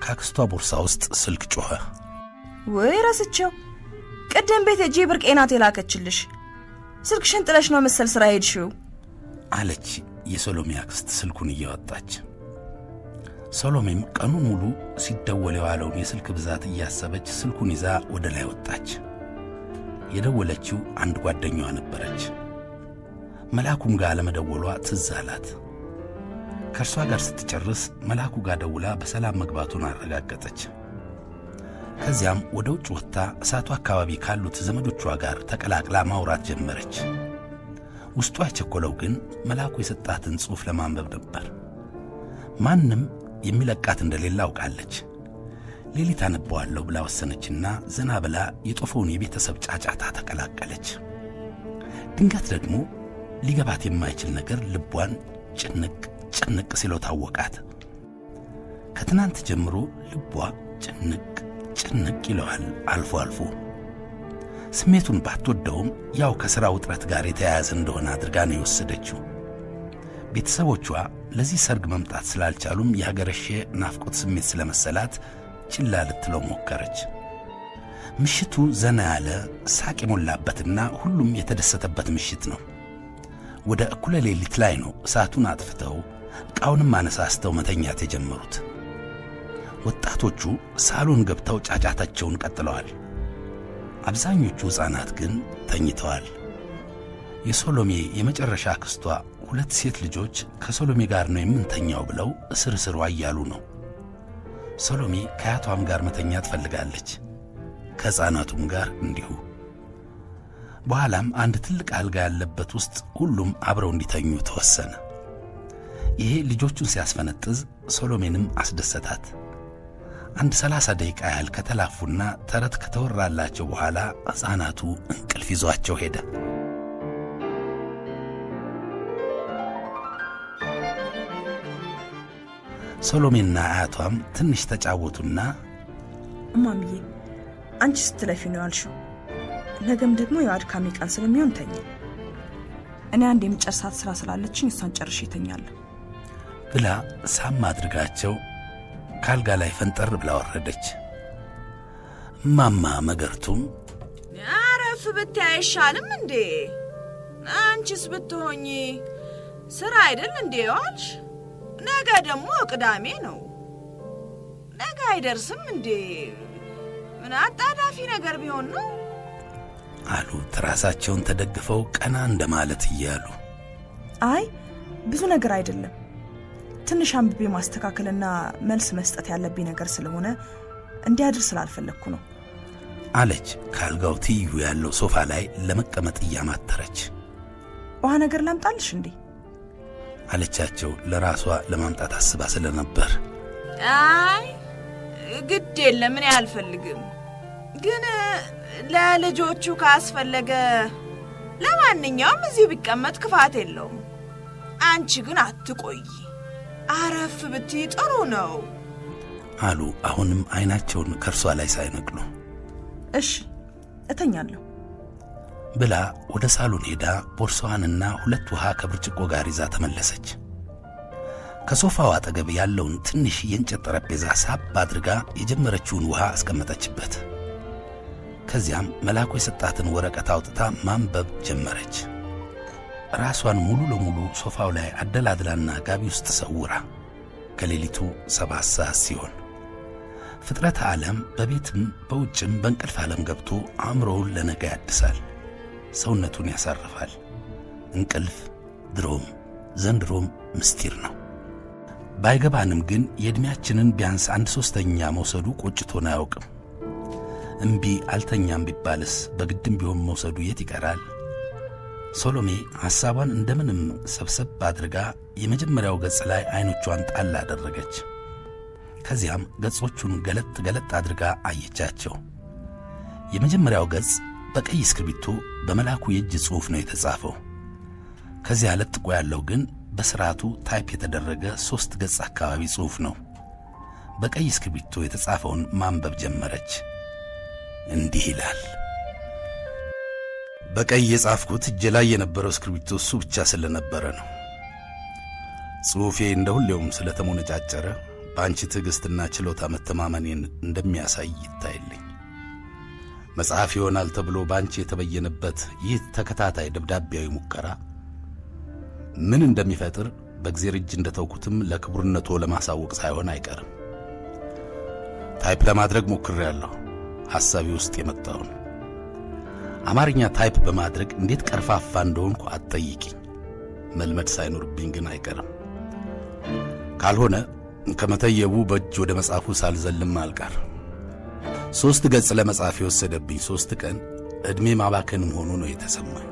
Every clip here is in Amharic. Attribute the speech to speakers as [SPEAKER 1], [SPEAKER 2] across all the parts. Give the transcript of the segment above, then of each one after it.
[SPEAKER 1] ካክስቷ ቦርሳ ውስጥ ስልክ ጮኸ።
[SPEAKER 2] ወይ ረስቸው ቀደም ቤት እጄ ብርቄናት የላከችልሽ ስልክሽን ጥለሽ ነው መሰል ስራ ሄድሽው
[SPEAKER 1] አለች የሶሎሜ አክስት ስልኩን እያወጣች። ሶሎሜም ቀኑን ሙሉ ሲደወል የዋለውን የስልክ ብዛት እያሰበች ስልኩን ይዛ ወደ ላይ ወጣች። የደወለችው አንድ ጓደኛዋ ነበረች። መላኩም ጋር ለመደወሏ ትዝ አላት። ከእርሷ ጋር ስትጨርስ መላኩ ጋር ደውላ በሰላም መግባቱን አረጋገጠች። ከዚያም ወደ ውጭ ወጥታ እሳቱ አካባቢ ካሉት ዘመዶቿ ጋር ተቀላቅላ ማውራት ጀመረች። ውስጧ የቸኮለው ግን መላኩ የሰጣትን ጽሑፍ ለማንበብ ነበር። ማንም የሚለቃት እንደሌለ አውቃለች። ሌሊት አነበዋለሁ ብላ ወሰነችና ዘና ብላ የጦፈውን የቤተሰብ ጫጫታ ተቀላቀለች። ድንገት ደግሞ ሊገባት የማይችል ነገር ልቧን ጭንቅ ሲለው ታወቃት። ከትናንት ጀምሮ ልቧ ጭንቅ ይለዋል አልፎ አልፎ። ስሜቱን ባትወደውም ያው ከሥራ ውጥረት ጋር የተያያዘ እንደሆነ አድርጋ ነው የወሰደችው። ቤተሰቦቿ ለዚህ ሰርግ መምጣት ስላልቻሉም ያገረሸ ናፍቆት ስሜት ስለመሰላት ችላ ልትለው ሞከረች። ምሽቱ ዘና ያለ ሳቅ የሞላበትና ሁሉም የተደሰተበት ምሽት ነው። ወደ እኩለ ሌሊት ላይ ነው እሳቱን አጥፍተው ዕቃውንም አነሳስተው መተኛት የጀመሩት። ወጣቶቹ ሳሎን ገብተው ጫጫታቸውን ቀጥለዋል። አብዛኞቹ ሕፃናት ግን ተኝተዋል። የሶሎሜ የመጨረሻ አክስቷ ሁለት ሴት ልጆች ከሶሎሜ ጋር ነው የምንተኛው ብለው እስርስሯ እያሉ ነው። ሶሎሜ ከአያቷም ጋር መተኛ ትፈልጋለች፣ ከሕፃናቱም ጋር እንዲሁ። በኋላም አንድ ትልቅ አልጋ ያለበት ውስጥ ሁሉም አብረው እንዲተኙ ተወሰነ። ይሄ ልጆቹን ሲያስፈነጥዝ ሶሎሜንም አስደሰታት። አንድ 30 ደቂቃ ያህል ከተላፉና ተረት ከተወራላቸው በኋላ ሕፃናቱ እንቅልፍ ይዟቸው ሄደ። ሶሎሜና አያቷም ትንሽ ተጫወቱና
[SPEAKER 2] እማምዬ አንቺ ስትለፊ ነው ያልሽው፣ ነገም ደግሞ የአድካሚ ቀን ስለሚሆን ተኝ። እኔ አንድ የምጨርሳት ስራ ስላለችኝ እሷን ጨርሼ እተኛለሁ
[SPEAKER 1] ብላ ሳም አድርጋቸው ካልጋ ላይ ፈንጠር ብላ ወረደች። ማማ መገርቱም
[SPEAKER 3] አረፍ ብታይ አይሻልም እንዴ? አንቺስ ብትሆኚ ስራ አይደል እንዴ ዋልሽ? ነገ ደግሞ ቅዳሜ ነው። ነገ አይደርስም እንዴ? ምን አጣዳፊ ነገር ቢሆን ነው
[SPEAKER 1] አሉ ትራሳቸውን ተደግፈው ቀና እንደማለት እያሉ።
[SPEAKER 2] አይ ብዙ ነገር አይደለም፣ ትንሽ አንብቤ ማስተካከልና መልስ መስጠት ያለብኝ ነገር ስለሆነ እንዲያድር ስላልፈለኩ ነው
[SPEAKER 1] አለች ካልጋው ትይዩ ያለው ሶፋ ላይ ለመቀመጥ እያማተረች።
[SPEAKER 2] ውሃ ነገር ላምጣልሽ እንዴ
[SPEAKER 1] አለቻቸው ለራሷ ለማምጣት አስባ ስለነበር።
[SPEAKER 3] አይ ግድ የለም እኔ አልፈልግም፣ ግን ለልጆቹ ካስፈለገ ለማንኛውም እዚህ ቢቀመጥ ክፋት የለውም። አንቺ ግን አትቆይ፣ አረፍ ብትይ ጥሩ ነው
[SPEAKER 1] አሉ አሁንም አይናቸውን ከርሷ ላይ ሳይነቅሉ።
[SPEAKER 2] እሺ እተኛለሁ
[SPEAKER 1] ብላ ወደ ሳሎን ሄዳ ቦርሳዋንና 2 ውሃ ከብርጭቆ ጋር ይዛ ተመለሰች። ከሶፋው አጠገብ ያለውን ትንሽ የእንጨት ጠረጴዛ ሳብ አድርጋ የጀመረችውን ውሃ አስቀመጠችበት። ከዚያም መላኩ የሰጣትን ወረቀት አውጥታ ማንበብ ጀመረች። ራሷን ሙሉ ለሙሉ ሶፋው ላይ አደላድላና ጋቢ ውስጥ ሰውራ ከሌሊቱ 7 ሰዓት ሲሆን ፍጥረተ ዓለም በቤትም በውጭም በእንቅልፍ ዓለም ገብቶ አእምሮውን ለነገ ያድሳል፣ ሰውነቱን ያሳርፋል። እንቅልፍ ድሮም ዘንድሮም ምስጢር ነው። ባይገባንም ግን የዕድሜያችንን ቢያንስ 1/3 መውሰዱ ቆጭቶን አያውቅም። እምቢ አልተኛም ቢባልስ በግድም ቢሆን መውሰዱ የት ይቀራል? ሶሎሜ ሐሳቧን እንደምንም ሰብሰብ አድርጋ የመጀመሪያው ገጽ ላይ አይኖቿን ጣል አደረገች። ከዚያም ገጾቹን ገለጥ አድርጋ አየቻቸው። የመጀመሪያው ገጽ በቀይ እስክሪብቶ በመላኩ የእጅ ጽሑፍ ነው የተጻፈው። ከዚያ ለጥቆ ያለው ግን በስርዓቱ ታይፕ የተደረገ 3 ገጽ አካባቢ ጽሑፍ ነው። በቀይ እስክሪብቶ የተጻፈውን ማንበብ ጀመረች። እንዲህ ይላል። በቀይ የጻፍኩት እጄ ላይ የነበረው እስክሪብቶ እሱ ብቻ ስለነበረ ነው። ጽሑፌ እንደ ሁሌውም ስለተሞነጫጨረ በአንቺ ትዕግስትና ችሎታ መተማመኔን እንደሚያሳይ ይታይልኝ። መጽሐፍ ይሆናል ተብሎ በአንቺ የተበየነበት ይህ ተከታታይ ደብዳቤያዊ ሙከራ ምን እንደሚፈጥር በእግዚአብሔር እጅ እንደተውኩትም ለክቡርነቶ ለማሳወቅ ሳይሆን አይቀርም። ታይፕ ለማድረግ ሞክሬያለሁ። ሐሳቤ ውስጥ የመጣውን አማርኛ ታይፕ በማድረግ እንዴት ቀርፋፋ እንደሆንኩ አትጠይቂኝ። መልመድ ሳይኖርብኝ ግን አይቀርም። ካልሆነ ከመተየቡ በእጅ ወደ መጽሐፉ ሳልዘልም አልቀር። 3 ገጽ ለመጻፍ የወሰደብኝ 3 ቀን ዕድሜ ማባከንም ሆኖ ነው የተሰማኝ።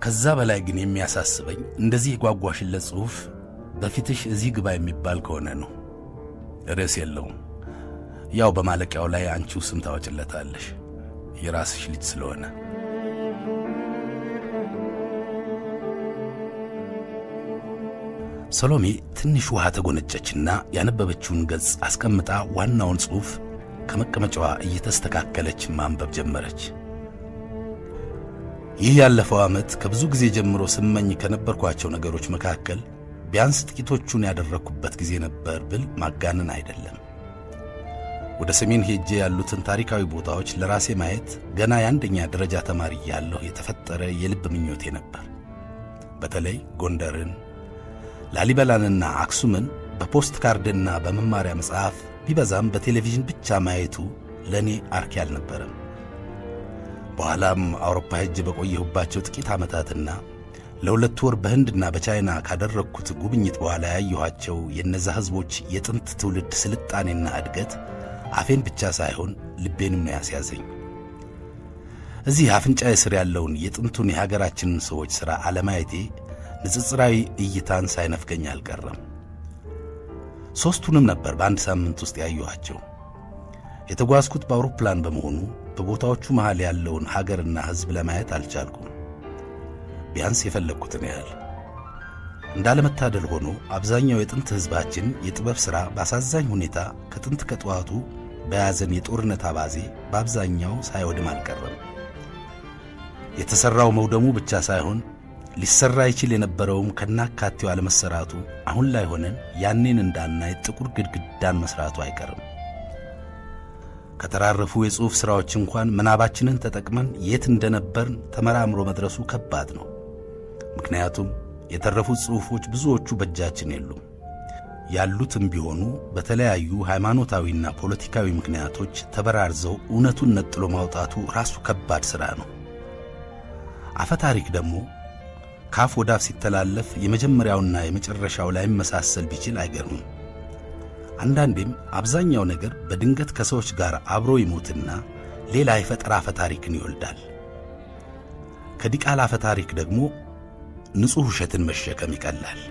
[SPEAKER 1] ከዛ በላይ ግን የሚያሳስበኝ እንደዚህ የጓጓሽለት ጽሑፍ በፊትሽ እዚህ ግባ የሚባል ከሆነ ነው። ርዕስ የለውም። ያው በማለቂያው ላይ አንቺው ስም ታወጭለታለሽ፣ የራስሽ ልጅ ስለሆነ። ሰሎሜ ትንሽ ውሃ ተጎነጨችና ያነበበችውን ገጽ አስቀምጣ ዋናውን ጽሑፍ ከመቀመጫዋ እየተስተካከለች ማንበብ ጀመረች። ይህ ያለፈው ዓመት ከብዙ ጊዜ ጀምሮ ስመኝ ከነበርኳቸው ነገሮች መካከል ቢያንስ ጥቂቶቹን ያደረኩበት ጊዜ ነበር ብል ማጋነን አይደለም። ወደ ሰሜን ሄጄ ያሉትን ታሪካዊ ቦታዎች ለራሴ ማየት ገና የአንደኛ ደረጃ ተማሪ ያለሁ የተፈጠረ የልብ ምኞቴ ነበር። በተለይ ጎንደርን፣ ላሊበላንና አክሱምን በፖስት ካርድና በመማሪያ መጽሐፍ ቢበዛም በቴሌቪዥን ብቻ ማየቱ ለእኔ አርኪ አልነበረም። በኋላም አውሮፓ ሄጄ በቆየሁባቸው ጥቂት ዓመታትና ለ2 ወር በህንድና በቻይና ካደረግኩት ጉብኝት በኋላ ያየኋቸው የነዛ ሕዝቦች የጥንት ትውልድ ስልጣኔና እድገት አፌን ብቻ ሳይሆን ልቤንም ነው ያስያዘኝ። እዚህ አፍንጫዬ ስር ያለውን የጥንቱን የሀገራችንን ሰዎች ሥራ አለማየቴ ንጽጽራዊ እይታን ሳይነፍገኝ አልቀረም። 3ቱንም ነበር በአንድ ሳምንት ውስጥ ያየኋቸው። የተጓዝኩት በአውሮፕላን በመሆኑ በቦታዎቹ መሃል ያለውን ሀገርና ሕዝብ ለማየት አልቻልኩም። ቢያንስ የፈለግኩትን ያህል። እንዳለመታደል ሆኖ አብዛኛው የጥንት ሕዝባችን የጥበብ ሥራ በአሳዛኝ ሁኔታ ከጥንት ከጠዋቱ በያዘን የጦርነት አባዜ በአብዛኛው ሳይወድም አልቀረም። የተሠራው መውደሙ ብቻ ሳይሆን ሊሰራ ይችል የነበረውም ከናካቴው አለመሰራቱ አሁን ላይ ሆነን ያኔን እንዳናይ ጥቁር ግድግዳን መስራቱ አይቀርም። ከተራረፉ የጽሑፍ ሥራዎች እንኳን ምናባችንን ተጠቅመን የት እንደነበርን ተመራምሮ መድረሱ ከባድ ነው። ምክንያቱም የተረፉት ጽሑፎች ብዙዎቹ በእጃችን የሉም። ያሉትም ቢሆኑ በተለያዩ ሃይማኖታዊና ፖለቲካዊ ምክንያቶች ተበራርዘው እውነቱን ነጥሎ ማውጣቱ ራሱ ከባድ ሥራ ነው። አፈ ታሪክ ደግሞ ካፍ ወዳፍ ሲተላለፍ የመጀመሪያውና የመጨረሻው ላይ መሳሰል ቢችል አይገርምም። አንዳንዴም አብዛኛው ነገር በድንገት ከሰዎች ጋር አብሮ ይሞትና ሌላ የፈጠራ አፈ ታሪክን ይወልዳል። ከዲቃላ አፈ ታሪክ ደግሞ ንጹሕ ውሸትን መሸከም ይቀላል።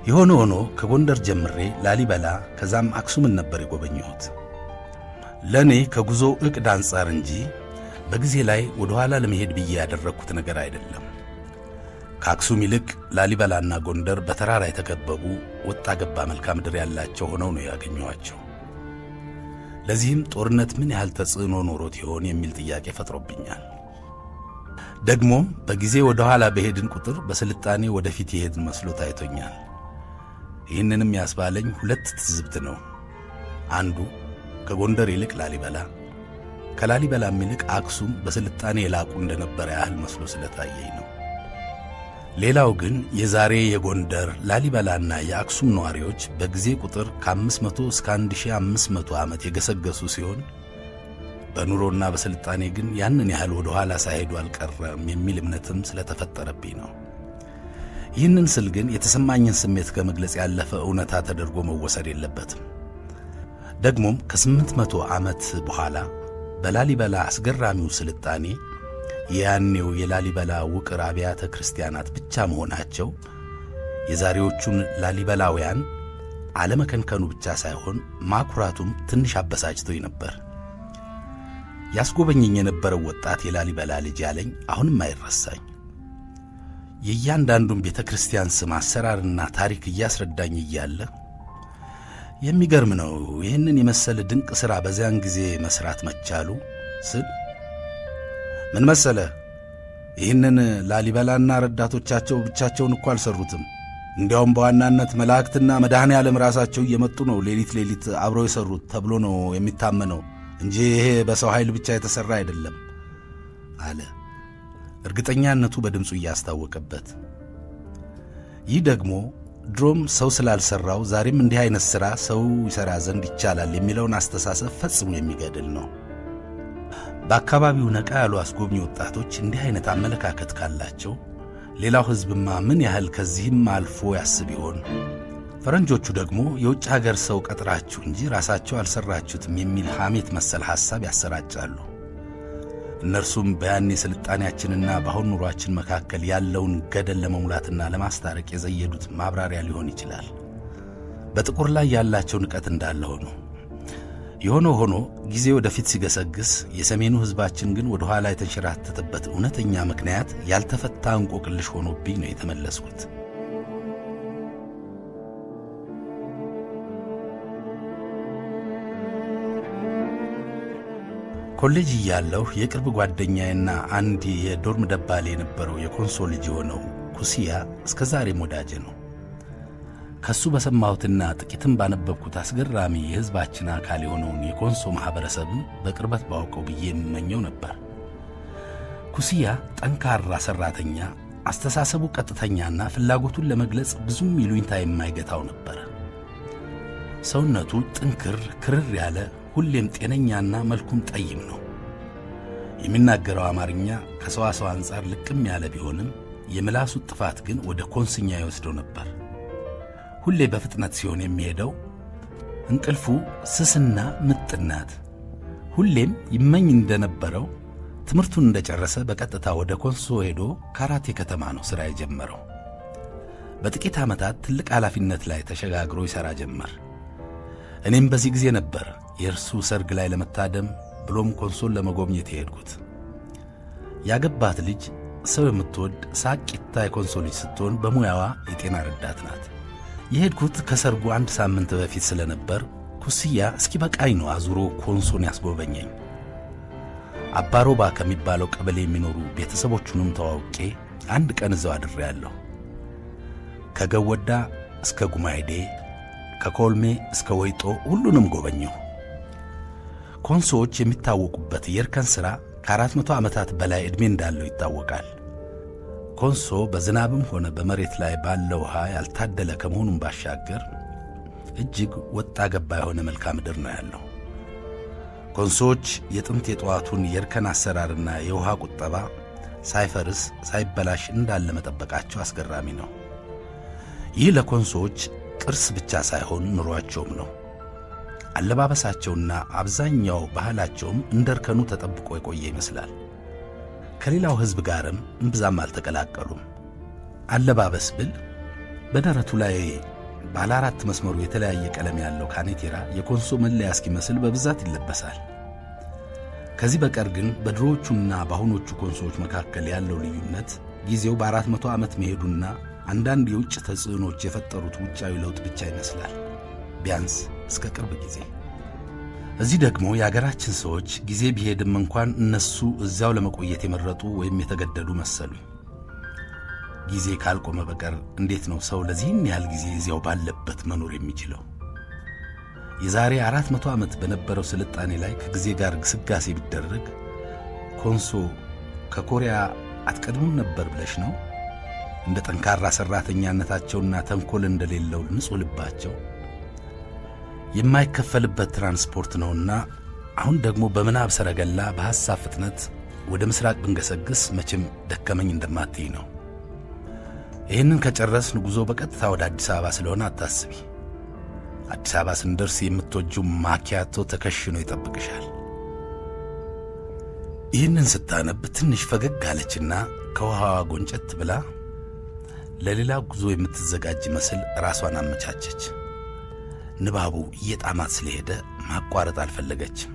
[SPEAKER 1] የሆነ ሆኖ ከጎንደር ጀምሬ ላሊበላ ከዛም አክሱምን ነበር የጎበኘሁት። ለእኔ ከጉዞ ዕቅድ አንጻር እንጂ በጊዜ ላይ ወደ ኋላ ለመሄድ ብዬ ያደረግኩት ነገር አይደለም። ከአክሱም ይልቅ ላሊበላና ጎንደር በተራራ የተከበቡ ወጣ ገባ መልክዓ ምድር ያላቸው ሆነው ነው ያገኘኋቸው። ለዚህም ጦርነት ምን ያህል ተጽዕኖ ኖሮት ይሆን የሚል ጥያቄ ፈጥሮብኛል። ደግሞም በጊዜ ወደ ኋላ በሄድን ቁጥር በስልጣኔ ወደፊት የሄድን መስሎ ታይቶኛል። ይህንንም ያስባለኝ 2 ትዝብት ነው። አንዱ ከጎንደር ይልቅ ላሊበላ፣ ከላሊበላም ይልቅ አክሱም በስልጣኔ የላቁ እንደነበረ ያህል መስሎ ስለታየኝ ነው። ሌላው ግን የዛሬ የጎንደር ላሊበላና የአክሱም ነዋሪዎች በጊዜ ቁጥር ከ500 እስከ 1500 ዓመት የገሰገሱ ሲሆን በኑሮና በስልጣኔ ግን ያንን ያህል ወደ ኋላ ሳይሄዱ አልቀረም የሚል እምነትም ስለተፈጠረብኝ ነው። ይህንን ስል ግን የተሰማኝን ስሜት ከመግለጽ ያለፈ እውነታ ተደርጎ መወሰድ የለበትም። ደግሞም ከ800 ዓመት በኋላ በላሊበላ አስገራሚው ስልጣኔ የያኔው የላሊበላ ውቅር አብያተ ክርስቲያናት ብቻ መሆናቸው የዛሬዎቹን ላሊበላውያን አለመከንከኑ ብቻ ሳይሆን ማኩራቱም ትንሽ አበሳጭቶኝ ነበር። ያስጎበኘኝ የነበረው ወጣት የላሊበላ ልጅ ያለኝ አሁንም አይረሳኝ። የእያንዳንዱን ቤተ ክርስቲያን ስም አሰራርና ታሪክ እያስረዳኝ እያለ የሚገርም ነው ይህንን የመሰለ ድንቅ ሥራ በዚያን ጊዜ መስራት መቻሉ ስል ምን መሰለ፣ ይህንን ላሊበላና ረዳቶቻቸው ብቻቸውን እኮ አልሰሩትም። እንዲያውም በዋናነት መላእክትና መድኃኔ ዓለም ራሳቸው እየመጡ ነው ሌሊት አብረው የሰሩት ተብሎ ነው የሚታመነው እንጂ ይሄ በሰው ኃይል ብቻ የተሰራ አይደለም አለ፣ እርግጠኛነቱ በድምፁ እያስታወቀበት። ይህ ደግሞ ድሮም ሰው ስላልሰራው ዛሬም እንዲህ አይነት ሥራ ሰው ይሠራ ዘንድ ይቻላል የሚለውን አስተሳሰብ ፈጽሞ የሚገድል ነው። በአካባቢው ነቃ ያሉ አስጎብኚ ወጣቶች እንዲህ አይነት አመለካከት ካላቸው ሌላው ሕዝብማ ምን ያህል ከዚህም አልፎ ያስብ ይሆን? ፈረንጆቹ ደግሞ የውጭ ሀገር ሰው ቀጥራችሁ እንጂ ራሳቸው አልሰራችሁትም የሚል ሐሜት መሰል ሐሳብ ያሰራጫሉ። እነርሱም በያኔ ስልጣኔያችንና በአሁን ኑሯችን መካከል ያለውን ገደል ለመሙላትና ለማስታረቅ የዘየዱት ማብራሪያ ሊሆን ይችላል። በጥቁር ላይ ያላቸው ንቀት እንዳለ ሆኖ የሆነ ሆኖ ጊዜ ወደፊት ሲገሰግስ የሰሜኑ ሕዝባችን ግን ወደ ኋላ የተንሸራተተበት እውነተኛ ምክንያት ያልተፈታ እንቆቅልሽ ሆኖብኝ ነው የተመለስኩት። ኮሌጅ እያለሁ የቅርብ ጓደኛዬና አንድ የዶርም ደባሌ የነበረው የኮንሶ ልጅ የሆነው ኩሲያ እስከ ዛሬም ወዳጄ ነው። ከሱ በሰማሁትና ጥቂትም ባነበብኩት አስገራሚ የሕዝባችን አካል የሆነውን የኮንሶ ማኅበረሰብን በቅርበት ባውቀው ብዬ የምመኘው ነበር። ኩሲያ ጠንካራ ሠራተኛ፣ አስተሳሰቡ ቀጥተኛና ፍላጎቱን ለመግለጽ ብዙም ይሉኝታ የማይገታው ነበር። ሰውነቱ ጥንክር ክርር ያለ፣ ሁሌም ጤነኛና መልኩም ጠይም ነው። የሚናገረው አማርኛ ከሰዋሰው አንጻር ልቅም ያለ ቢሆንም የምላሱ ጥፋት ግን ወደ ኮንስኛ ይወስደው ነበር። ሁሌ በፍጥነት ሲሆን የሚሄደው፣ እንቅልፉ ስስና ምጥናት። ሁሌም ይመኝ እንደነበረው ትምህርቱን እንደጨረሰ በቀጥታ ወደ ኮንሶ ሄዶ ካራቴ ከተማ ነው ሥራ የጀመረው። በጥቂት ዓመታት ትልቅ ኃላፊነት ላይ ተሸጋግሮ ይሠራ ጀመር። እኔም በዚህ ጊዜ ነበር የእርሱ ሰርግ ላይ ለመታደም ብሎም ኮንሶን ለመጎብኘት የሄድኩት። ያገባት ልጅ ሰው የምትወድ ሳቂታ የኮንሶ ልጅ ስትሆን በሙያዋ የጤና ረዳት ናት። የሄድኩት ከሰርጉ 1 ሳምንት በፊት ስለነበር ኩስያ እስኪ በቃኝ ነው አዙሮ ኮንሶን ያስጎበኘኝ። አባሮባ ከሚባለው ቀበሌ የሚኖሩ ቤተሰቦቹንም ተዋውቄ 1 ቀን እዛው አድሬያለሁ። ከገወዳ እስከ ጉማይዴ፣ ከኮልሜ እስከ ወይጦ ሁሉንም ጎበኘሁ። ኮንሶዎች የሚታወቁበት የእርከን ሥራ ከ400 ዓመታት በላይ ዕድሜ እንዳለው ይታወቃል። ኮንሶ በዝናብም ሆነ በመሬት ላይ ባለው ውሃ ያልታደለ ከመሆኑም ባሻገር እጅግ ወጣ ገባ የሆነ መልክዓ ምድር ነው ያለው። ኮንሶዎች የጥንት የጠዋቱን የእርከን አሰራርና የውሃ ቁጠባ ሳይፈርስ ሳይበላሽ እንዳለ መጠበቃቸው አስገራሚ ነው። ይህ ለኮንሶዎች ቅርስ ብቻ ሳይሆን ኑሯቸውም ነው። አለባበሳቸውና አብዛኛው ባህላቸውም እንደርከኑ ተጠብቆ የቆየ ይመስላል። ከሌላው ሕዝብ ጋርም እምብዛም አልተቀላቀሉም። አለባበስ ብል በደረቱ ላይ ባለ 4 መስመሩ የተለያየ ቀለም ያለው ካኔቴራ የኮንሶ መለያ እስኪመስል በብዛት ይለበሳል። ከዚህ በቀር ግን በድሮዎቹና በአሁኖቹ ኮንሶዎች መካከል ያለው ልዩነት ጊዜው በ400 ዓመት መሄዱና አንዳንድ የውጭ ተጽዕኖች የፈጠሩት ውጫዊ ለውጥ ብቻ ይመስላል፣ ቢያንስ እስከ ቅርብ ጊዜ። እዚህ ደግሞ የአገራችን ሰዎች ጊዜ ቢሄድም እንኳን እነሱ እዚያው ለመቆየት የመረጡ ወይም የተገደዱ መሰሉኝ። ጊዜ ካልቆመ በቀር እንዴት ነው ሰው ለዚህን ያህል ጊዜ እዚያው ባለበት መኖር የሚችለው? የዛሬ 400 ዓመት በነበረው ስልጣኔ ላይ ከጊዜ ጋር ግስጋሴ ቢደረግ ኮንሶ ከኮሪያ አትቀድሙም ነበር ብለሽ ነው? እንደ ጠንካራ ሠራተኛነታቸውና ተንኮል እንደሌለው ንጹሕ ልባቸው የማይከፈልበት ትራንስፖርት ነውና አሁን ደግሞ በምናብ ሰረገላ በሐሳብ ፍጥነት ወደ ምስራቅ ብንገሰግስ መቼም ደከመኝ እንደማትይ ነው። ይህንን ከጨረስን ጉዞ በቀጥታ ወደ አዲስ አበባ ስለሆነ አታስቢ። አዲስ አበባ ስንደርስ የምትወጂው ማኪያቶ ተከሽኖ ይጠብቅሻል። ይህንን ስታነብ ትንሽ ፈገግ አለችና ከውሃዋ ጎንጨት ብላ ለሌላ ጉዞ የምትዘጋጅ መስል ራሷን አመቻቸች። ንባቡ እየጣማት ስለሄደ ማቋረጥ አልፈለገችም።